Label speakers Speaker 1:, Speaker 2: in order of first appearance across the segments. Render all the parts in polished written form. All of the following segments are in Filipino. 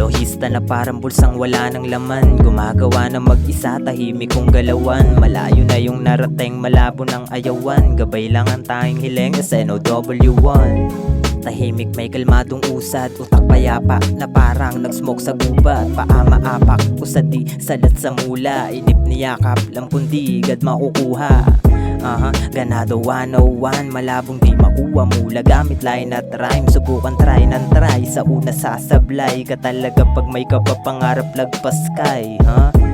Speaker 1: Elohista na parang bulsang wala ng laman, gumagawa ng mag-isa, tahimik kong galawan. Malayo na yung narating, malabo ng ayawan, gabay lang ang tanging hiling, SNOW1. Tahimik may kalmadong usad, utak payapa na parang nag-smoke sa gubat. Paa maapak, usadi, salat sa mula, inip niyakap lang kundi gad makukuha. Ganado 101, malabong di makuha mula. Gamit line at rhyme, subukan try ng try. Sa una sasablay ka talaga pag may kapapangarap lagpas kay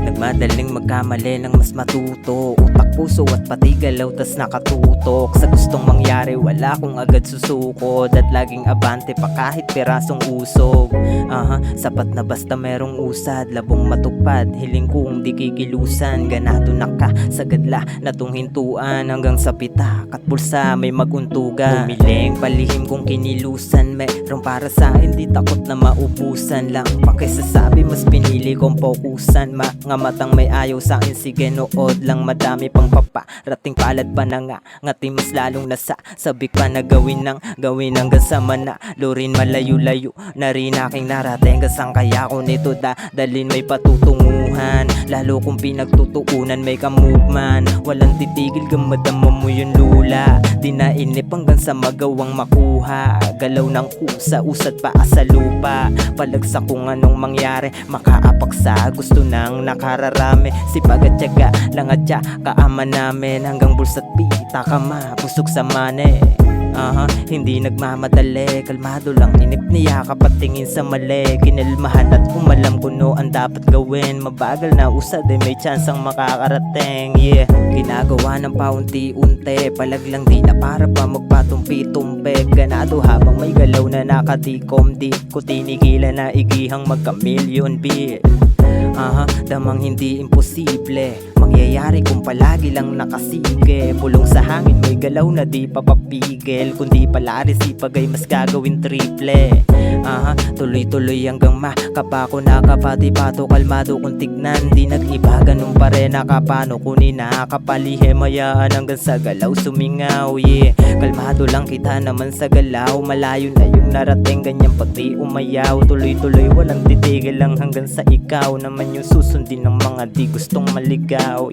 Speaker 1: Nagmadaling magkamali ng mas matuto, utak, puso at pati galaw tas nakatutok. Sa gustong mangyari wala kong agad susukod, at laging abante pa kahit pirasong usog. Sapat na basta merong usad, labong matupad, hiling kong di kikilusan. Ganado na ka sa gadla na tong hintuan, hanggang sa pitak at bulsa may maguntugan. Humiling palihim kong kinilusan, merong para sa hindi takot na maubusan lang. Pakisasabi mas pinili kong fokusan, mga matang may ayaw sa akin sige nood lang. Madami pang paparating palad pa na nga, ngati mas lalong nasa sabik pa na gawin hanggang sa manalo rin. Malayo-layo na rin aking narating, kasang kaya ko nito dadalin may patutunguhan. Lalo kung pinagtutuunan may kamugman, walang titigil gamadama mo yung lula. Di nainip hanggang sa magawang makuha, galaw ng kusa, usad pa sa lupa. Palagsak kung anong mangyari, makaapak sa gusto nang nakararami. Sipag at tiyaga lang at kaama namin, hanggang bulsa't pita ka mapusok sa mane. Hindi nagmamadali, kalmado lang, inip niya kapatingin sa mali. Kinalmahan at umalam kuno ang dapat gawin, mabagal na usad may chansang makakarating. Ginagawa ng paunti-unti, palag lang di na para pa magpatumpi-tumpi. Ganado habang may galaw na nakatikom, di ko tinigilan na igihang magka-million bill. Damang hindi imposible, mangyayari kung palagi lang nakasige. Pulong sa hangin may galaw na di papapigil, kundi pala resipag ay mas gagawin triple. Tuloy-tuloy hanggang makapako nakapati pato, kalmado kung tignan, di nag-iba ganun pa rin. Nakapano kunin nakapalihim, hayaan hanggang sa galaw sumingaw. Kalmado lang kita naman sa galaw, malayo na yung narating, ganyan pati umayaw. Tuloy-tuloy walang titigil lang hanggang sa ikaw naman yung susundin ng mga di gustong maligaw.